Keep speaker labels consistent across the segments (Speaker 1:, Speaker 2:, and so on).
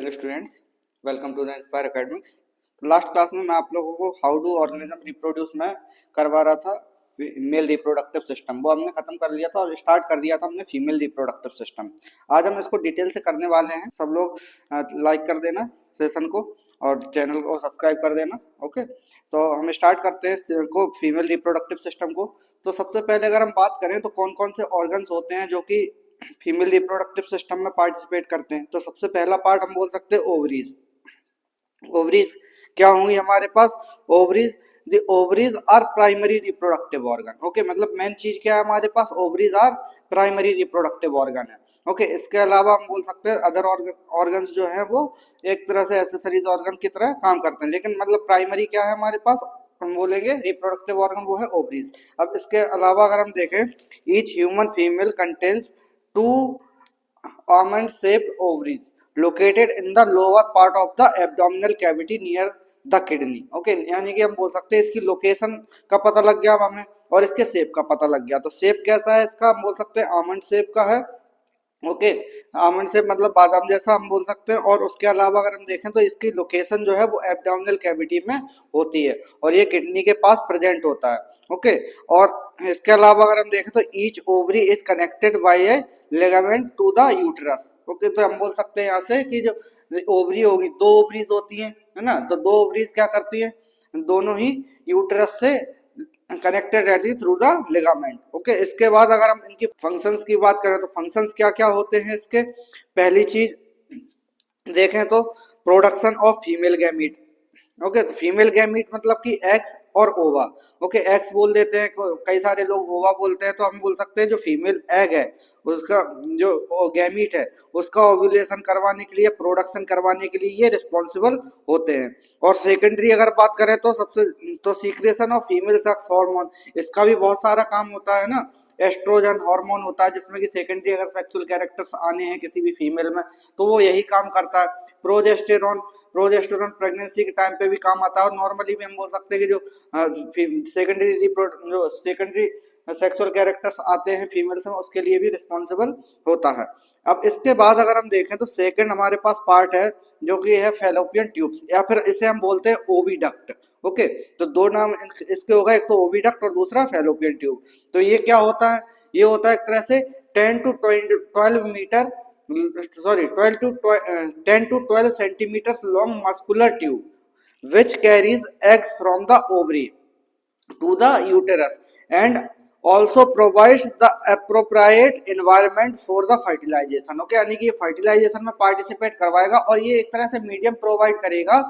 Speaker 1: Hello students, welcome to the Inspire Academics. तो last class में मैं आप लोगों को हाउ डू ऑर्गेनिज्म रिप्रोड्यूस में करवा रहा था मेल रिप्रोडक्टिव सिस्टम, वो हमने खत्म कर लिया था और स्टार्ट कर दिया था हमने फीमेल रिप्रोडक्टिव सिस्टम। आज हम इसको डिटेल से करने वाले हैं। सब लोग लाइक कर देना सेशन को और चैनल को सब्सक्राइब कर देना। ओके, तो हम स्टार्ट करते हैं इसको फीमेल रिप्रोडक्टिव सिस्टम को। तो सबसे पहले अगर हम बात करें तो कौन कौन से ऑर्गन्स होते हैं जो कि फीमेल रिप्रोडक्टिव सिस्टम में पार्टिसिपेट करते हैं, तो सबसे पहला पार्ट हम बोल सकते हैं ओवरीज। ओवरीज क्या होंगी हमारे पास? Ovaries, the ovaries are primary reproductive organ. Okay, मतलब मेन चीज क्या है हमारे पास? Ovaries are primary reproductive organ है। ओके, इसके अलावा हम बोल सकते हैं अदर ऑर्गन्स जो हैं वो एक तरह से एसेसरीज ऑर्गन की तरह काम करते हैं, लेकिन मतलब प्राइमरी क्या है हमारे पास? हम बोलेंगे रिप्रोडक्टिव ऑर्गन वो है ओवरीज। अब इसके अलावा अगर हम देखें, each human female contains two almond shaped ovaries located in the lower part of the abdominal cavity near the kidney। Okay, यानी कि हम बोल सकते हैं इसकी लोकेशन का पता लग गया अब हमें और इसके शेप का पता लग गया। तो शेप कैसा है इसका? हम बोल सकते हैं आमंड शेप का है। ओके, आमंड शेप मतलब बादाम जैसा हम बोल सकते हैं। और उसके अलावा अगर हम देखें तो इसकी लोकेशन जो है वो एब्डोमिनल कैविटी में होती है और ये किडनी के पास प्रेजेंट होता है। ओके, और इसके अलावा अगर हम देखें तो each ovary is connected by a ligament to the uterus. Okay, तो हम बोल सकते हैं यहाँ से कि जो ओवरी होगी, दो ओवरीज होती है ना, तो दो ओवरीज क्या करती है? दोनों ही यूट्रस से कनेक्टेड रहती है थ्रू द लिगामेंट। ओके, इसके बाद अगर हम इनकी फंक्शंस की बात करें तो फंक्शंस क्या क्या होते हैं इसके? पहली चीज देखें तो production of female gamete. Okay, तो फीमेल गैमीट मतलब कि एक्स और ओवा। ओके, एक्स बोल देते हैं, कई सारे लोग ओवा बोलते हैं, तो हम बोल सकते हैं जो फीमेल एग है उसका जो गैमीट है उसका ओव्यूलेशन करवाने के लिए, प्रोडक्शन करवाने के लिए ये रिस्पॉन्सिबल होते हैं। और सेकेंडरी अगर बात करें तो सबसे तो secretion of female sex hormone, इसका भी बहुत सारा काम होता है ना। एस्ट्रोजन हार्मोन होता है जिसमें कि सेकेंडरी अगर सेक्सुअल कैरेक्टर्स आने हैं किसी भी फीमेल में तो वो यही काम करता है। प्रोजेस्टेरोन, प्रोजेस्टेरोन प्रेगनेंसी के टाइम पे भी काम आता है और नॉर्मली भी हम बोल सकते हैं कि जो सेकेंडरी सेक्सुअल कैरेक्टर्स आते हैं फीमेल्स में उसके लिए भी रिस्पॉन्सिबल होता है। अब इसके बाद अगर हम देखें तो सेकंड हमारे पास पार्ट है जो कि है फैलोपियन ट्यूब्स, या फिर इसे हम बोलते हैं ओविडक्ट। ओके, तो दो नाम इसके होगा, एक तो ओविडक्ट और दूसरा फैलोपियन ट्यूब। तो ये क्या होता है? ये होता है एक तरह से 10 to 12 metre, sorry 12 to 10 to 12 centimeters long muscular tube which carries eggs from the ovary to the uterus and also provides the appropriate environment for the fertilization। Okay, यानी कि ये फर्टिलाइजेशन में पार्टिसिपेट करवाएगा और ये एक तरह से मीडियम प्रोवाइड करेगा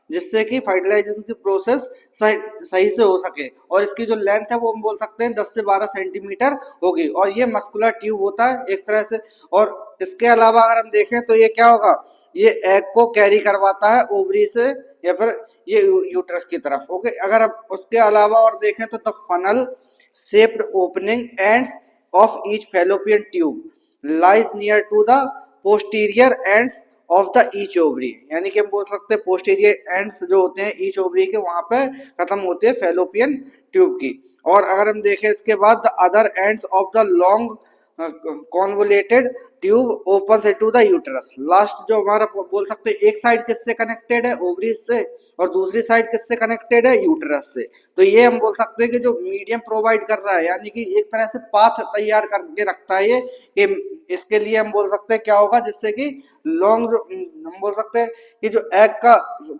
Speaker 1: जिससे कि फर्टिलाइजेशन की प्रोसेस सही से हो सके। और इसकी जो लेंथ है वो हम बोल सकते हैं 10 से 12 सेंटीमीटर होगी और ये मस्कुलर ट्यूब होता है एक तरह से। और इसके अलावा अगर हम देखें तो ये क्या होगा? ये एग को कैरी करवाता है ओवरी से या फिर ये यूट्रस की तरफ। ओके, अगर अब उसके अलावा और देखें तो the funnel shaped opening ends of each fallopian tube lies near to the posterior ends of the each ovary, यानी कि हम बोल सकते हैं पोस्टीरियर एंड्स जो होते हैं ईच ओवरी के वहां पे खत्म होते हैं फैलोपियन ट्यूब की। और अगर हम देखें इसके बाद the other ends of the long convoluted tube open से टू द यूट्रस। लास्ट जो हमारा बोल सकते हैं एक साइड किससे कनेक्टेड है? ओवरीज से, और दूसरी साइड किससे कनेक्टेड है? यूट्रस से। तो ये हम बोल सकते हैं कि जो मीडियम प्रोवाइड कर रहा है, यानी कि एक तरह से पाथ तैयार करके रखता है ये कि इसके लिए हम बोल सकते हैं क्या होगा, जिससे कि लॉन्ग जो हम बोल सकते हैं कि जो एग का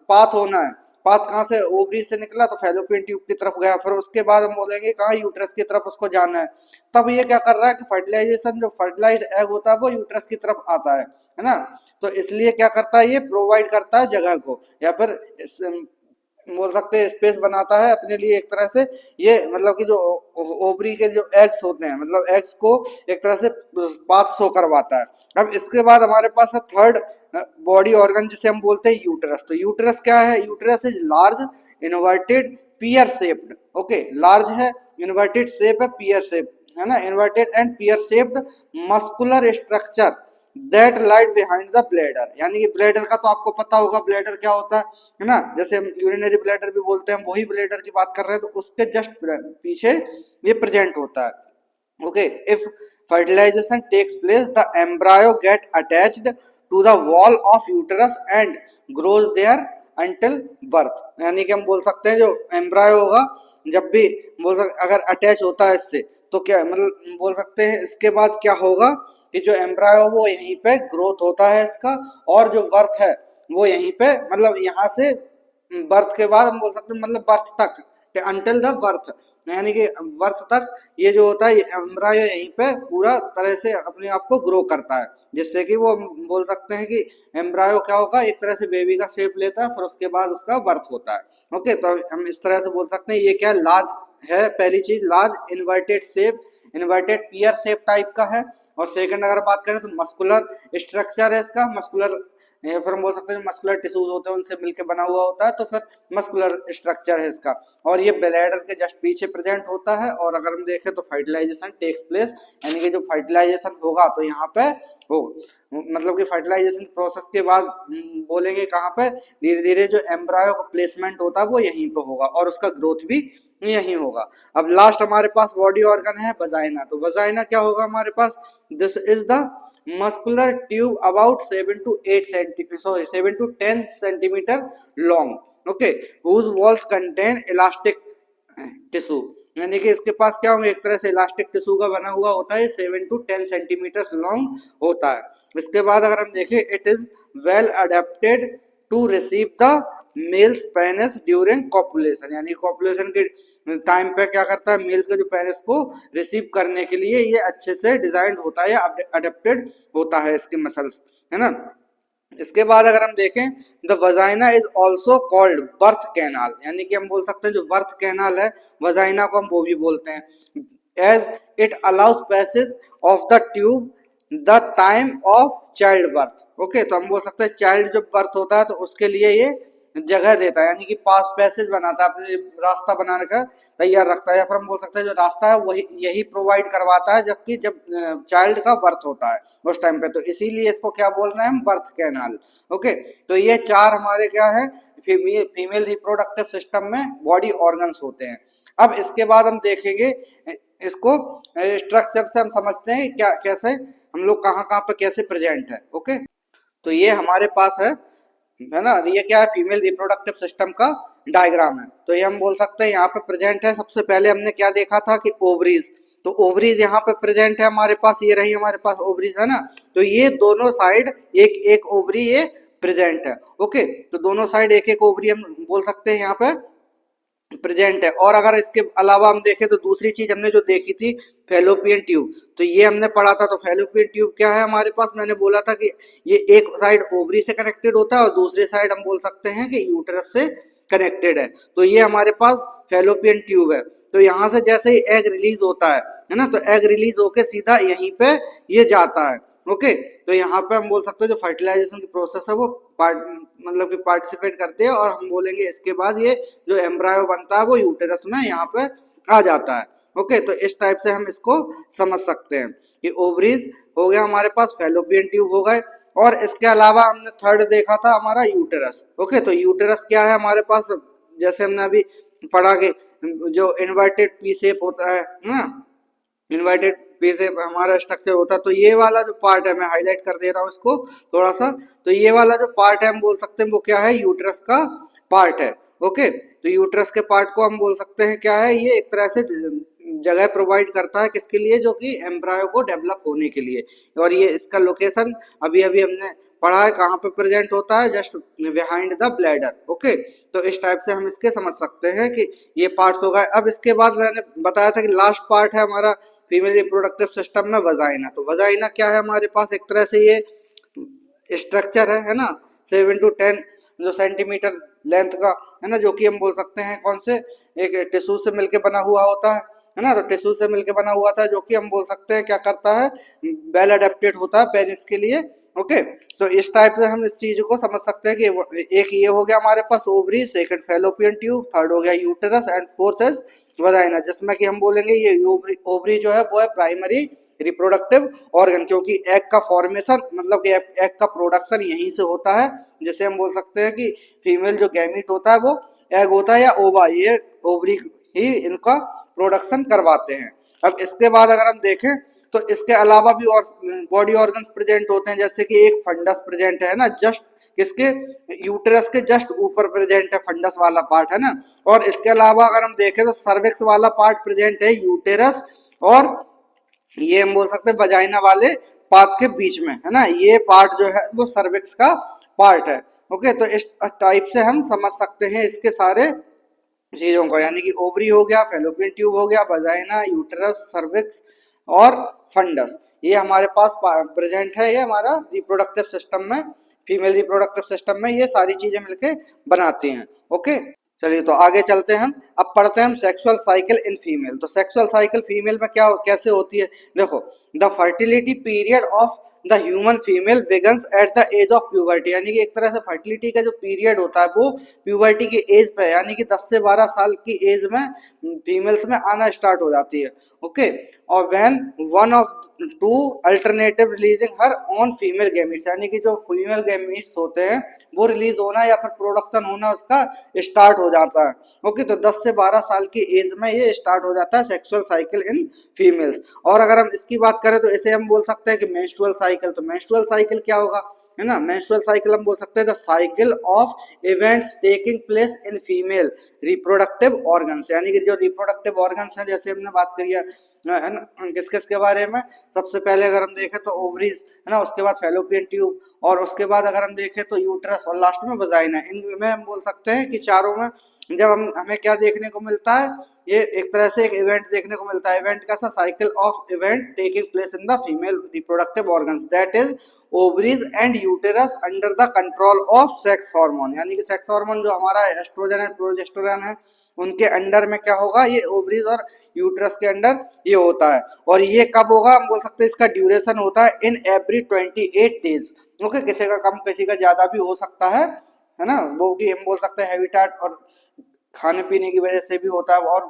Speaker 1: पाथ होना है, पाथ कहाँ से? ओवरी से निकला तो फैलोपियन ट्यूब की तरफ गया, फिर उसके बाद हम बोलेंगे कहाँ? यूट्रस की तरफ उसको जाना है। तब ये क्या कर रहा है कि फर्टिलाइजेशन, जो फर्टिलाइज्ड एग होता है वो यूट्रस की तरफ आता है ना। तो इसलिए क्या करता है? ये प्रोवाइड करता है जगह को, या फिर बोल सकते हैं स्पेस बनाता है अपने लिए एक तरह से। ये मतलब कि जो ओवरी के जो एग्स होते हैं, मतलब एग्स को एक तरह से पाथ शो करवाता है। अब इसके बाद हमारे पास है थर्ड बॉडी ऑर्गन जिसे हम बोलते हैं यूट्रस। तो यूट्रस क्या है? Uterus is large inverted pear shaped. Okay, large है, इन्वर्टेड शेप है, पियर शेप है ना, inverted and pear shaped muscular structure that light behind the bladder. यानी कि ब्लैडर का तो आपको पता होगा ब्लैडर क्या होता है ना, जैसे हम यूरिनरी ब्लैडर भी बोलते हैं, हम वही ब्लैडर की बात कर रहे हैं। तो उसके जस्ट पीछे ये प्रेजेंट होता है। Okay, if fertilization takes place the embryo get attached to the wall of uterus and grows there until birth. यानी कि हम बोल सकते हैं जो एम्ब्रायो होगा जब भी अगर अटैच होता है इससे तो क्या मतलब बोल सकते हैं इसके बाद क्या होगा कि जो एम्ब्रायो वो यहीं पे ग्रोथ होता है इसका, और जो बर्थ है वो यहीं पे मतलब यहाँ से बर्थ के बाद हम बोल सकते हैं मतलब बर्थ तक अंटिल द बर्थ, यानी कि बर्थ तक ये जो होता है एम्ब्रायो यहीं पे पूरा तरह से अपने आप को ग्रो करता है, जिससे कि वो बोल सकते हैं कि एम्ब्रायो क्या होगा एक तरह से बेबी का शेप लेता है, फिर उसके बाद उसका बर्थ होता है। ओके, तो हम इस तरह से बोल सकते हैं ये क्या लार्ज है, पहली चीज लार्ज इन्वर्टेड शेप, इन्वर्टेड पियर शेप टाइप का है। और सेकंड अगर बात करें तो मस्कुलर स्ट्रक्चर है इसका, मस्कुलर या फिर हम बोल सकते हैं मस्कुलर टिश्यूज होते हैं उनसे मिलकर बना हुआ होता है, तो फिर मस्कुलर स्ट्रक्चर है इसका। और ये ब्लैडर के जस्ट पीछे प्रेजेंट होता है। और अगर हम देखें तो फर्टिलाइजेशन टेक्स प्लेस, यानी कि जो फर्टिलाइजेशन होगा तो यहाँ पे हो मतलब कि फर्टिलाइजेशन प्रोसेस के बाद बोलेंगे कहाँ पे, धीरे धीरे जो एम्ब्रायो का प्लेसमेंट होता है वो यहीं पे होगा और उसका ग्रोथ भी यहीं होगा। अब लास्ट हमारे पास बॉडी ऑर्गन है वजाइना। तो वजाइना क्या होगा हमारे पास, this is the muscular tube about 7 to 10 centimeter long, okay, whose walls contain elastic tissue। यानी कि इसके पास क्या होगा एक तरह से इलास्टिक टिश्यू का बना हुआ होता है, 7 to 10 सेंटीमीटर लॉन्ग होता है। इसके बाद अगर हम देखें it is well adapted to receive the male's penis during copulation, यानी कॉपुलेशन के टाइम पे क्या करता है मेल्स के जो पेनिस को रिसीव करने के लिए ये अच्छे से डिजाइन होता है या अडेप्टेड होता है इसके मसल्स, है ना। इसके बाद अगर हम देखें the vagina is also called birth canal, यानी कि हम बोल सकते हैं जो बर्थ कैनाल है वजाइना को हम वो भी बोलते हैं, as it allows passage of the tube the time of child birth. Okay, तो हम बोल सकते हैं चाइल्ड जब बर्थ होता है तो उसके लिए ये जगह देता है, यानी कि पास पैसेज बनाता है, अपने रास्ता बनाने का तैयार रखता है, या फिर हम बोल सकते हैं जो रास्ता है वही यही प्रोवाइड करवाता है जबकि जब चाइल्ड का बर्थ होता है उस टाइम पे, तो इसीलिए इसको क्या बोल रहे हैं हम बर्थ कैनाल। ओके, तो ये चार हमारे क्या है फीमेल रिप्रोडक्टिव सिस्टम में बॉडी ऑर्गन्स होते हैं। अब इसके बाद हम देखेंगे इसको स्ट्रक्चर से हम समझते हैं क्या कैसे हम लोग कहाँ कहाँ पे कैसे प्रेजेंट है। ओके, तो ये हमारे पास है ना, ये क्या है फीमेल रिप्रोडक्टिव सिस्टम का डायग्राम है। तो ये हम बोल सकते हैं यहाँ पे प्रेजेंट है, सबसे पहले हमने क्या देखा था कि ओवरीज, तो ओवरीज यहाँ पे प्रेजेंट है हमारे पास, ये रही हमारे पास ओवरीज है ना, तो ये दोनों साइड एक एक ओवरी ये प्रेजेंट है। ओके, तो दोनों साइड एक एक ओवरी हम बोल सकते हैं यहाँ पे प्रेजेंट है। और अगर इसके अलावा हम देखें तो दूसरी चीज हमने जो देखी थी फैलोपियन ट्यूब, तो ये हमने पढ़ा था। तो फैलोपियन ट्यूब क्या है हमारे पास, मैंने बोला था कि ये एक साइड ओवरी से कनेक्टेड होता है और दूसरी साइड हम बोल सकते हैं कि यूटरस से कनेक्टेड है। तो ये हमारे पास फैलोपियन ट्यूब है। तो यहाँ से जैसे ही एग रिलीज होता है ना, तो एग रिलीज होके सीधा यहीं पे ये जाता है। ओके, तो यहाँ पे हम बोल सकते हैं जो फर्टिलाइजेशन की प्रोसेस है वो मतलब कि पार्टिसिपेट करते हैं, और हम बोलेंगे इसके बाद ये जो एम्ब्रायो बनता है वो यूटेरस में यहाँ पे आ जाता है। ओके, तो इस टाइप से हम इसको समझ सकते हैं कि ओवरीज हो गया हमारे पास, फैलोपियन ट्यूब हो गए, और इसके अलावा हमने थर्ड देखा था हमारा यूटेरस। ओके, तो यूटेरस क्या है हमारे पास, जैसे हमने अभी पढ़ा कि जो इन्वर्टेड पी शेप होता है ना, इन्वर्टेड पी शेप हमारा स्ट्रक्चर होता है। तो ये वाला जो पार्ट है मैं हाईलाइट कर दे रहा हूँ इसको थोड़ा सा, तो ये वाला जो पार्ट है हम बोल सकते हैं वो क्या है यूट्रस का पार्ट है। ओके, तो यूट्रस के पार्ट को हम बोल सकते हैं क्या है, ये एक तरह से जगह प्रोवाइड करता है किसके लिए, जो कि एम्ब्रायो को डेवलप होने के लिए। और ये इसका लोकेशन अभी अभी हमने पढ़ा है कहाँ पे प्रेजेंट होता है, just behind the bladder. Okay, तो इस टाइप से हम इसके समझ सकते हैं कि ये पार्ट्स हो गए। अब इसके बाद मैंने बताया था कि लास्ट पार्ट है हमारा फीमेल रिप्रोडक्टिव सिस्टम में वजाइना। तो वजाइना क्या है हमारे पास, एक तरह से ये स्ट्रक्चर है ना, 7 to 10 जो सेंटीमीटर लेंथ का है ना, जो कि हम बोल सकते हैं कौन से एक टिश्यू से मिलके बना हुआ होता है ना, तो टिश्यू से मिलके बना हुआ था जो कि हम बोल सकते हैं क्या करता है वेल अडेप्टेड होता है पेनिस के लिए। ओके, तो इस टाइप से हम इस चीज को समझ सकते हैं कि एक ये हो गया हमारे पास ovary, second fallopian tube, third हो गया uterus, and fourth is vagina, जिसमें कि हम बोलेंगे ये ओवरी जो है वो है प्राइमरी रिप्रोडक्टिव ऑर्गन, क्योंकि एग का फॉर्मेशन मतलब कि एग का प्रोडक्शन यहीं से होता है। जैसे हम बोल सकते हैं कि फीमेल जो गैमीट होता है वो एग होता है या ओवा, ये ओवरी ही इनका प्रोडक्शन करवाते हैं। अब इसके बाद अगर हम देखें तो इसके अलावा भी और बॉडी ऑर्गन्स प्रेजेंट होते हैं, जैसे कि एक फंडस प्रेजेंट है ना, जस्ट किसके, यूटेरस के जस्ट ऊपर प्रेजेंट है फंडस वाला पार्ट है ना। और इसके अलावा अगर हम देखें तो सर्विक्स वाला पार्ट प्रेजेंट है यूटेरस, और ये हम बोल सकते हैं वजाइना वाले पार्ट के बीच में है ना, ये पार्ट जो है वो सर्विक्स का पार्ट है। ओके, तो इस टाइप से हम समझ सकते हैं इसके सारे चीजों को, यानी कि ओवरी हो गया, फेलोपियन ट्यूब हो गया, वजाइना, यूटेरस, सर्विक्स और फंडस, ये हमारे पास प्रेजेंट है। ये हमारा रिप्रोडक्टिव सिस्टम में, फीमेल रिप्रोडक्टिव सिस्टम में ये सारी चीजें मिलके बनाती हैं। ओके, चलिए तो आगे चलते हैं हम। अब पढ़ते हैं हम सेक्सुअल साइकिल इन फीमेल। तो सेक्सुअल साइकिल फीमेल में क्या कैसे होती है, देखो, the fertility period of the human female begins at the age of puberty, यानी कि एक तरह से फर्टिलिटी का जो पीरियड होता है वो प्यूबर्टी की एज पे, यानी कि 10 से 12 साल की एज में फीमेल्स में आना स्टार्ट हो जाती है। ओके, और when one of two alternative releasing her on female gametes, यानी कि जो फीमेल गैमीट्स होते हैं वो रिलीज होना या फिर प्रोडक्शन होना उसका स्टार्ट हो जाता है। ओके, तो 10 से 12 साल की एज में ये स्टार्ट हो जाता है सेक्सुअल साइकिल इन फीमेल्स। और अगर हम इसकी बात करें तो इसे हम बोल सकते हैं कि मेंस्ट्रुअल साइकिल। तो मेंस्ट्रुअल साइकिल क्या होगा, है ना, मेंस्ट्रुअल साइकिल हम बोल सकते हैं the cycle of events taking place in female reproductive organs, यानी कि जो रिप्रोडक्टिव ऑर्गन्स हैं, जैसे हमने बात करी है ना किस किस के बारे में, सबसे पहले अगर हम देखें तो ओवरीज है ना, उसके बाद फेलोपियन ट्यूब, और उसके बाद अगर हम देखें तो यूट्रस, और लास्ट में वजाइना। इनमें हम बोल सकते हैं कि चारों में जब हमें क्या देखने को मिलता है, ये एक तरह से एक इवेंट देखने को मिलता है। इवेंट कैसा, cycle of event taking place in the female reproductive organs, that is ovaries and uterus under the control of sex hormone, यानी कि सेक्स हार्मोन जो हमारा एस्ट्रोजन एंड प्रोजेस्टेरोन है उनके अंडर में क्या होगा, ये ओवरीज और यूट्रस के अंडर ये होता है। और ये कब होगा, हम बोल सकते हैं इसका ड्यूरेशन होता है इन एवरी 28 डेज। ओके, किसी का कम किसी का ज्यादा भी हो सकता है ना, वो भी हम बोल सकते हैं हैबिटेट और खाने पीने की वजह से भी होता है, और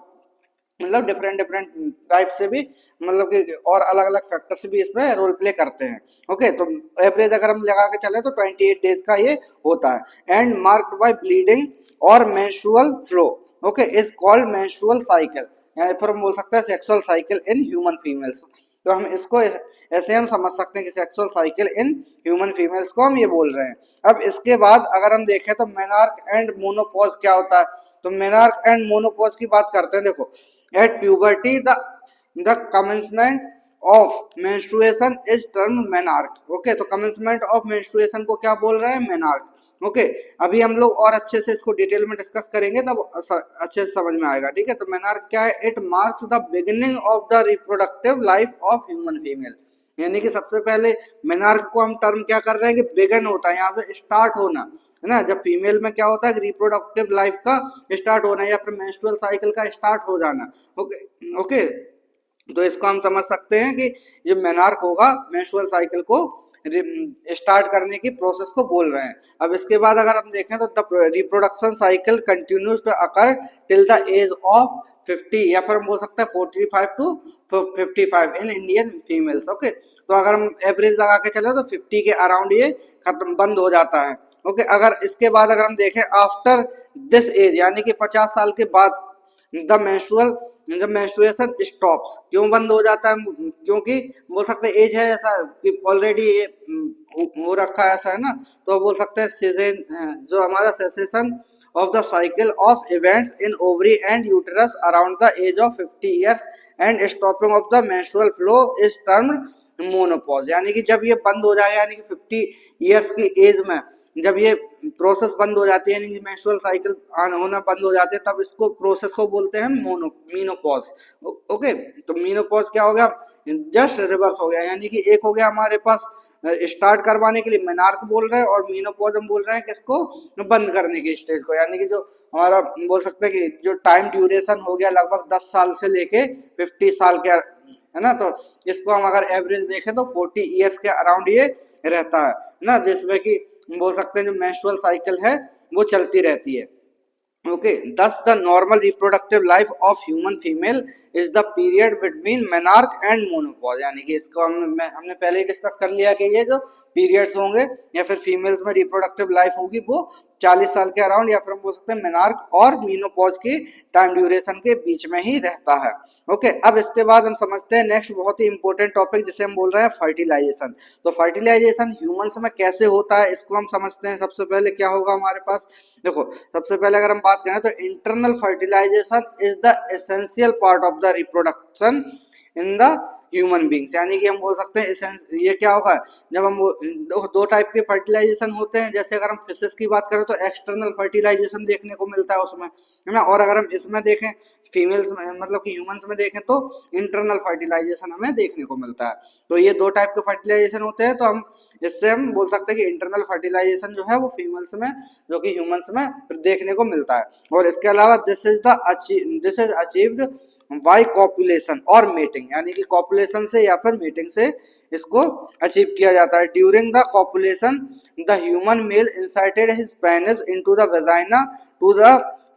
Speaker 1: मतलब डिफरेंट डिफरेंट टाइप से भी, मतलब कि और अलग अलग फैक्टर्स भी इसमें रोल प्ले करते हैं। ओके, तो एवरेज अगर हम लगा के चले तो 28 डेज का ये होता है। एंड मार्क्ड बाय ब्लीडिंग और menstrual flow, okay, is called menstrual cycle, या फिर हम बोल सकते हैं sexual cycle in human females. तो हम इसको ऐसे हम समझ सकते हैं कि sexual cycle in human females को हम ये बोल रहे हैं। अब इसके बाद अगर हम देखें तो मेनार्क एंड मोनोपॉज क्या होता है, तो मेनार्क एंड मोनोपॉज की बात करते हैं। देखो, at puberty the commencement of menstruation is termed menarche. Okay, तो कमेंसमेंट ऑफ मेंस्ट्रुएशन को क्या बोल रहे हैं, मेनार्क। ओके, अभी हम लोग और अच्छे से इसको डिटेल में डिस्कस करेंगे तब अच्छे से समझ में आएगा। ठीक है, तो मेनार्क क्या है, it marks the beginning of the reproductive life of human female, यानी कि सबसे पहले मेनार्क को हम टर्म क्या कर रहे हैं कि बिगन होता है, यहाँ से स्टार्ट होना है ना। जब फीमेल में क्या होता है, रिप्रोडक्टिव लाइफ का स्टार्ट होना या फिर मेंस्ट्रुअल साइकिल का स्टार्ट हो जाना। ओके ओके, तो इसको हम समझ सकते हैं कि ये मेनार्क होगा मेंस्ट्रुअल साइकिल को स्टार्ट करने की प्रोसेस को बोल रहे हैं। अब इसके बाद अगर हम देखें तो the reproduction cycle continues to occur till the age of 50, या फिर हम बोल सकते हैं 45 to 55 in Indian females. Okay, तो अगर हम एवरेज लगा के चले तो 50 के अराउंड ये खत्म बंद हो जाता है। ओके, अगर इसके बाद अगर हम देखें आफ्टर दिस एज, यानी कि 50 साल के बाद द मेंस्ट्रुअल जब मेंस्ट्रुएशन स्टॉप्स, क्यों बंद हो जाता है, क्योंकि बोल सकते हैं एज है ऐसा कि ऑलरेडी ये हो रखा है ऐसा है ना, तो बोल सकते हैं सीजन जो हमारा cessation of the cycle of events in ovary and uterus around the age of 50 years and stopping of the menstrual flow is termed menopause, यानी कि जब ये बंद हो जाएगा, यानी कि 50 years की एज में जब ये प्रोसेस बंद हो जाती है, यानी कि मेंस्ट्रुअल साइकिल होना बंद हो जाती है, तब इसको प्रोसेस को बोलते हैं मीनोपॉज। ओके, तो मीनोपॉज क्या हो गया, जस्ट रिवर्स हो गया, यानी कि एक हो गया हमारे पास स्टार्ट करवाने के लिए मेनार्क बोल रहे हैं, और मीनोपॉज हम बोल रहे हैं किसको, बंद करने की स्टेज को, यानी कि जो हमारा बोल सकते हैं कि जो टाइम ड्यूरेशन हो गया लगभग 10 साल से लेके 50 साल के, है ना, तो इसको हम अगर एवरेज देखें तो 40 ईयर्स के अराउंड ये रहता है ना, जिसमें कि बोल सकते हैं जो मेंस्ट्रुअल साइकिल है वो चलती रहती है। Okay, thus the normal reproductive life of human female is the period between menarche and menopause, यानी कि इसको हमने पहले ही डिस्कस कर लिया कि ये जो पीरियड्स होंगे या फिर फीमेल्स में रिप्रोडक्टिव लाइफ होगी वो 40 साल के अराउंड, या फिर हम बोल सकते हैं मेनार्क और मेनोपॉज की टाइम ड्यूरेशन के बीच में ही रहता है। ओके, अब इसके बाद हम समझते हैं नेक्स्ट बहुत ही इंपॉर्टेंट टॉपिक जिसे हम बोल रहे हैं फर्टिलाइजेशन। तो फर्टिलाइजेशन ह्यूमंस में कैसे होता है इसको हम समझते हैं। सबसे पहले क्या होगा हमारे पास, देखो सबसे पहले अगर हम बात करें तो internal fertilization is the essential part of the reproduction in the human beings, यानी कि हम बोल सकते हैं ये क्या होगा, जब हम दो टाइप के फर्टिलाइजेशन होते हैं। जैसे अगर हम फिशेस की बात करें तो एक्सटर्नल फर्टिलाइजेशन देखने को मिलता है उसमें, है ना, और अगर हम इसमें देखें फीमेल्स में मतलब कि ह्यूमंस में देखें तो इंटरनल फर्टिलाइजेशन हमें देखने को मिलता है। तो ये दो टाइप के फर्टिलाइजेशन होते हैं, तो हम इससे हम बोल सकते हैं कि इंटरनल फर्टिलाइजेशन जो है वो फीमेल्स में जो कि ह्यूमंस में देखने को मिलता है। और इसके अलावा this is achieved by copulation और मेटिंग, यानी कि कॉपुलेशन से या फिर मीटिंग से इसको अचीव किया जाता है। During the copulation the human male inserted his penis into the vagina to the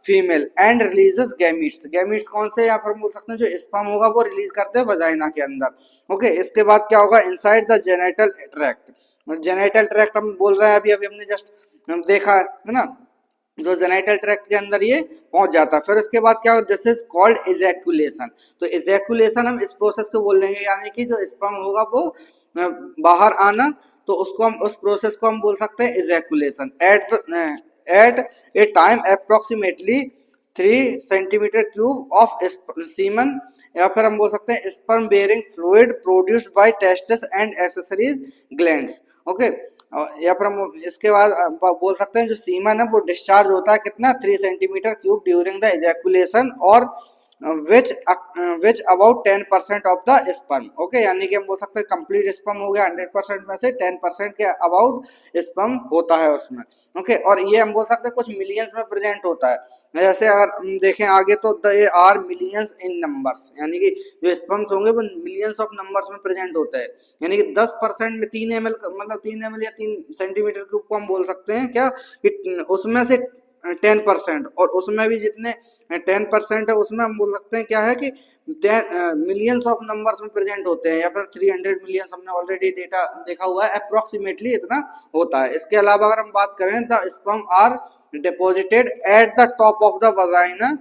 Speaker 1: female and releases gametes. Gametes कौन से, यहाँ पर बोल सकते हैं जो स्पर्म होगा वो रिलीज करते हैं वजाइना के अंदर। ओके, इसके बाद क्या होगा, inside the genital tract. Genital tract हम बोल रहे हैं अभी अभी हमने जस्ट देखा है ना, जो जेनिटल ट्रैक्ट के अंदर ये पहुंच जाता है। फिर इसके बाद क्या होगा, दिस इज कॉल्ड इजैकुलेशन। तो इजैकुलेशन हम इस प्रोसेस को बोल देंगे, यानी कि जो स्पर्म होगा वो बाहर आना, तो उसको हम उस प्रोसेस को हम बोल सकते हैं ejaculation. At a time approximately 3 centimetre cube of semen, या फिर हम बोल सकते हैं sperm bearing fluid produced by testis and accessories glands. Okay, या फिर हम इसके बाद बोल सकते हैं जो सीमन है वो डिस्चार्ज होता है कितना, 3 centimetre cube during the ejaculation, और which about 10% of the sperm. Okay, यानी कि हम बोल सकते हैं कंप्लीट स्पर्म हो गया 100% में से 10% के अबाउट स्पर्म होता है उसमें। ओके, और ये हम बोल सकते हैं कुछ मिलियंस में प्रेजेंट होता है। जैसे अगर हम देखें आगे तो they are millions in numbers, यानी कि जो स्पर्म्स होंगे वो मिलियंस ऑफ नंबर्स में प्रेजेंट होते हैं। यानी कि 10% में 3 ml मतलब 3 ml या 3 सेंटीमीटर क्यूब को हम बोल सकते हैं क्या कि उसमें से 10%, और उसमें भी जितने 10% है उसमें हम बोल सकते हैं क्या है कि मिलियंस ऑफ नंबर्स में प्रेजेंट होते हैं, या फिर 300 मिलियंस हमने ऑलरेडी डेटा देखा हुआ है, अप्रोक्सीमेटली इतना होता है। इसके अलावा अगर हम बात करें the sperm are deposited at the top of the vagina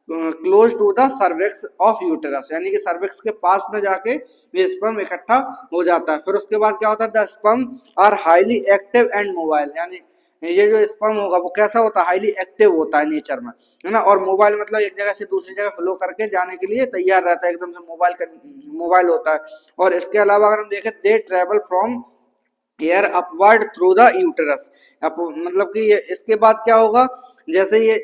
Speaker 1: close to the cervix of uterus, यानी कि सर्विक्स के पास में जाके ये स्पर्म इकट्ठा हो जाता है। फिर उसके बाद क्या होता है, the sperm are highly active and mobile, यानी ये जो स्पर्म होगा वो कैसा होता है, हाईली एक्टिव होता है नेचर में, है ना, और मोबाइल मतलब एक जगह से दूसरी जगह फ्लो करके जाने के लिए तैयार रहता है, एकदम से मोबाइल होता है। और इसके अलावा अगर हम देखें they travel from air upward through the uterus, मतलब कि ये इसके बाद क्या होगा, जैसे ये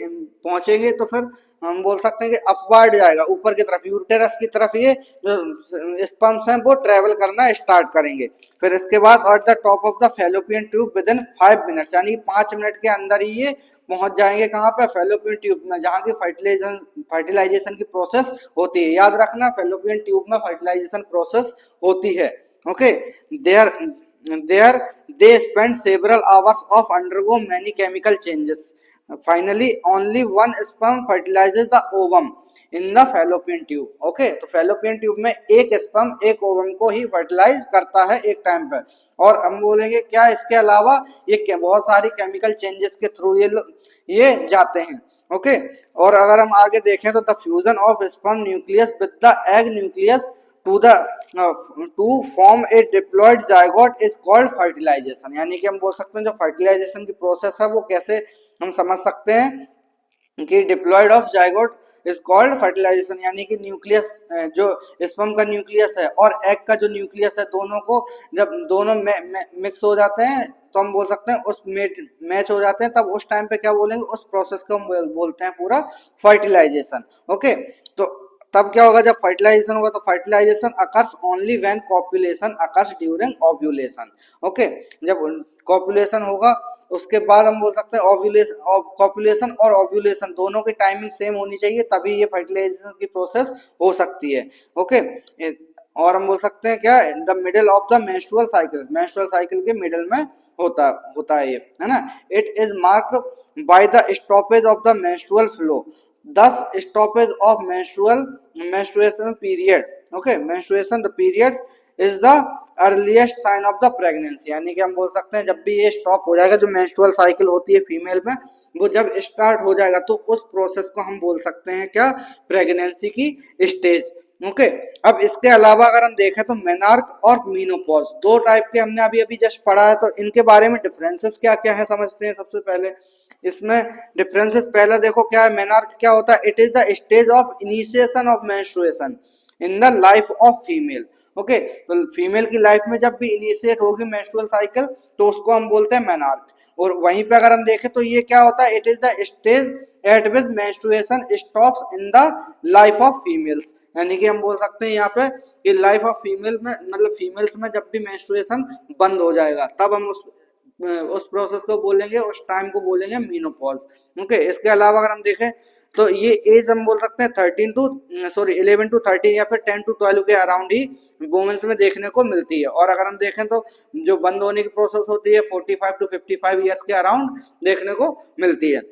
Speaker 1: पहुंचेंगे तो फिर हम बोल सकते हैं कि अपवर्ड जाएगा ऊपर की तरफ, यूटेरस की तरफ ये जो स्पर्म्स हैं वो ट्रेवल करना स्टार्ट करेंगे। फिर इसके बाद eight the top of the fallopian tube with in 5 minutes, यानी कि 5 मिनट के अंदर ही ये पहुंच जाएंगे कहाँ पे, फैलोपियन ट्यूब में, जहाँ की फर्टिलाइजेशन की प्रोसेस होती है। याद रखना फैलोपियन ट्यूब में फर्टिलाइजेशन प्रोसेस होती है। Okay, there they spend several hours of undergo many chemical changes. Finally only one sperm fertilizes the ovum in the fallopian tube। Okay, तो fallopian tube में एक स्पर्म एक ओवम को ही fertilise करता है एक टाइम पर। और हम बोलेंगे क्या इसके अलावा ये बहुत सारी केमिकल चेंजेस के थ्रू ये जाते हैं। ओके, और अगर हम आगे देखें तो the fusion of sperm nucleus with the egg nucleus to the two form a diploid zygote is called fertilization, यानी कि हम बोल सकते हैं जो फर्टिलाइजेशन की प्रोसेस है वो कैसे हम समझ सकते हैं कि diploid of zygote is called fertilization, यानी कि न्यूक्लियस जो स्पर्म का न्यूक्लियस है और एग का जो न्यूक्लियस है दोनों को जब दोनों मिक्स हो जाते हैं तो हम बोल सकते हैं उस मैच हो जाते हैं, तब उस टाइम पे क्या बोलेंगे, उस प्रोसेस को हम बोलते हैं पूरा फर्टिलाइजेशन। ओके, तो तब क्या होगा जब फर्टिलाइजेशन होगा, तो fertilization occurs only when copulation occurs during ovulation. Okay, जब कॉपुलेशन होगा उसके बाद हम बोल सकते हैं ओव्यूलेशन, कॉपुलेशन और ओव्यूलेशन दोनों की टाइमिंग सेम होनी चाहिए, तभी ये फर्टिलाइजेशन की प्रोसेस हो सकती है। ओके, और हम बोल सकते हैं क्या, the middle of the menstrual cycle के मिडिल में होता है ये, है ना। It is marked by the stoppage of the menstrual flow, thus stoppage of menstruation period। okay, menstruation the periods is the earliest sign of the pregnancy, यानी कि हम बोल सकते हैं जब भी ये स्टॉप हो जाएगा, जो मेंस्ट्रुअल साइकिल होती है फीमेल में वो जब स्टार्ट हो जाएगा तो उस प्रोसेस को हम बोल सकते हैं क्या, प्रेगनेंसी की स्टेज। ओके, अब इसके अलावा अगर हम देखें तो मेनार्क और मीनोपॉज दो टाइप के हमने अभी अभी जस्ट पढ़ा है, तो इनके बारे में डिफरेंसेस क्या क्या है समझते हैं। सबसे पहले इसमें डिफरेंसेस पहले देखो क्या है। मेनार्क क्या होता है? It is the stage of initiation of menstruation in the life of female. Okay, तो फीमेल की लाइफ में जब भी इनिशिएट होगी मेंस्ट्रुअल साइकिल तो उसको हम बोलते हैं मेनार्क। और वहीं पे अगर हम देखें तो ये क्या होता है? It is the stage eight which menstruation stops in the life of females. यानी कि हम बोल सकते हैं यहाँ पे कि लाइफ ऑफ फीमेल में मतलब फीमेल्स में जब भी मेंस्ट्रुएशन बंद हो जाएगा तब हम उस प्रोसेस को बोलेंगे, उस टाइम को बोलेंगे मीनोपॉज। ओके, इसके अलावा अगर हम देखें तो ये एज हम बोल सकते हैं 11 टू 13 या फिर 10 टू 12 के अराउंड ही वुमेन्स में देखने को मिलती है। और अगर हम देखें तो जो बंद होने की प्रोसेस होती है 45 टू 55 ईयर्स के अराउंड देखने को मिलती है।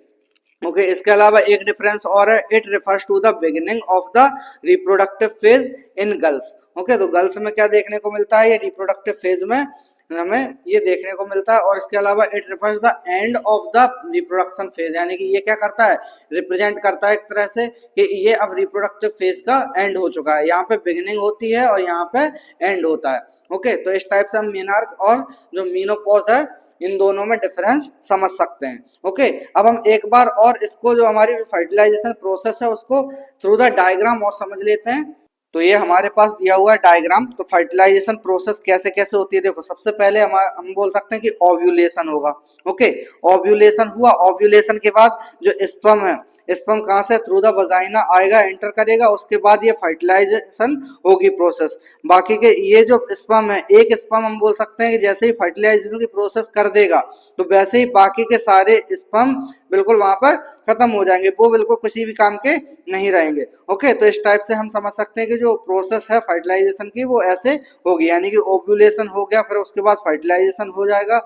Speaker 1: ओके, इसके अलावा एक डिफरेंस और है, it refers to the beginning of the reproductive phase in girls. Okay, तो गर्ल्स में क्या देखने को मिलता है? ये रिप्रोडक्टिव फेज में हमें ये देखने को मिलता है। और इसके अलावा it refers the end of the reproduction phase, यानी कि ये क्या करता है? रिप्रेजेंट करता है एक तरह से कि ये अब रिप्रोडक्टिव फेज का एंड हो चुका है। यहाँ पे बिगिनिंग होती है और यहाँ पे एंड होता है। ओके, तो इस टाइप से हम मीनार्क और जो मीनोपॉज है इन दोनों में डिफरेंस समझ सकते हैं। ओके, अब हम एक बार और इसको जो हमारी फर्टिलाइजेशन प्रोसेस है उसको थ्रू द डायग्राम और समझ लेते हैं। तो ये हमारे पास दिया हुआ है डायग्राम। तो फर्टिलाइजेशन प्रोसेस कैसे कैसे होती है देखो। सबसे पहले हम बोल सकते हैं कि ओव्यूलेशन होगा। ओके, ओव्यूलेशन हुआ, ओव्यूलेशन के बाद जो स्पर्म है, स्पर्म कहाँ से? थ्रू द वजाइना आएगा, एंटर करेगा, उसके बाद ये फर्टिलाइजेशन होगी प्रोसेस। बाकी के ये जो स्पर्म है, एक स्पर्म हम बोल सकते हैं कि जैसे ही फर्टिलाइजेशन की प्रोसेस कर देगा तो वैसे ही बाकी के सारे स्पर्म बिल्कुल वहां पर खत्म हो जाएंगे, वो बिल्कुल किसी भी काम के नहीं रहेंगे। ओके, तो इस टाइप से हम समझ सकते हैं कि जो प्रोसेस है फर्टिलाइजेशन की वो ऐसे होगी, यानी कि ओव्यूलेशन हो गया, फिर उसके बाद फर्टिलाइजेशन हो जाएगा।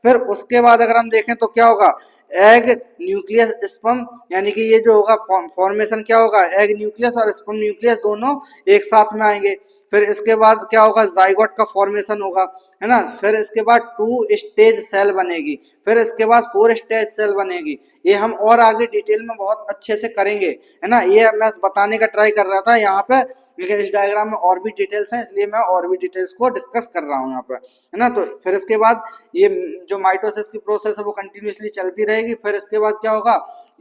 Speaker 1: फिर उसके बाद अगर हम देखें तो क्या होगा? एग न्यूक्लियस स्पर्म, यानी कि ये जो होगा फॉर्मेशन क्या होगा? एग न्यूक्लियस और स्पर्म न्यूक्लियस दोनों एक साथ में आएंगे। फिर इसके बाद क्या होगा? जाइगोट का फॉर्मेशन होगा, है ना। फिर इसके बाद 2 स्टेज सेल बनेगी, फिर इसके बाद 4 स्टेज सेल बनेगी। ये हम और आगे डिटेल में बहुत अच्छे से करेंगे, है ना। ये मैं बताने का ट्राई कर रहा था यहाँ पे, लेकिन इस डायग्राम में और भी डिटेल्स हैं इसलिए मैं और भी डिटेल्स को डिस्कस कर रहा हूँ यहाँ पे, है ना। तो फिर इसके बाद ये जो माइटोसिस की प्रोसेस है वो कंटिन्यूसली चलती रहेगी। फिर इसके बाद क्या होगा?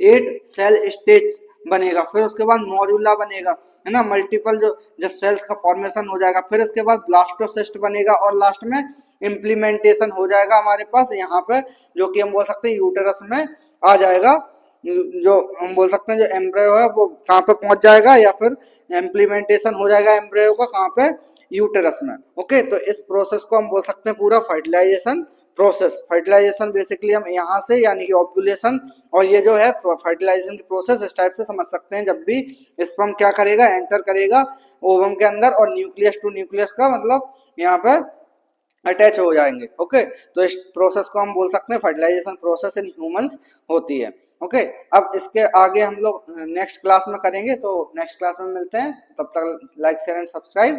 Speaker 1: 8 सेल स्टेज बनेगा, फिर उसके बाद मॉड्यूला बनेगा, है ना। मल्टीपल जो जब सेल्स का फॉर्मेशन हो जाएगा, फिर इसके बाद ब्लास्टोसिस्ट बनेगा और लास्ट में इम्प्लीमेंटेशन हो जाएगा हमारे पास यहाँ पे, जो कि हम बोल सकते हैं यूटेरस में आ जाएगा। जो हम बोल सकते हैं जो एम्ब्रियो है वो कहाँ पे पहुंच जाएगा, या फिर इम्प्लीमेंटेशन हो जाएगा एम्ब्रियो का कहाँ पे? यूटेरस में। ओके, तो इस प्रोसेस को हम बोल सकते हैं पूरा फर्टिलाइजेशन प्रोसेस। फर्टिलाइजेशन बेसिकली हम यहाँ से यानी कि ओव्यूलेशन और ये जो है फर्टिलाइजेशन की प्रोसेस इस टाइप से समझ सकते हैं। जब भी स्पर्म क्या करेगा? एंटर करेगा ओवम के अंदर और न्यूक्लियस टू न्यूक्लियस का मतलब यहाँ पे अटैच हो जाएंगे। ओके, तो इस प्रोसेस को हम बोल सकते हैं फर्टिलाइजेशन प्रोसेस इन ह्यूमंस होती है। ओके, अब इसके आगे हम लोग नेक्स्ट क्लास में करेंगे, तो नेक्स्ट क्लास में मिलते हैं। तब तक लाइक शेयर एंड सब्सक्राइब।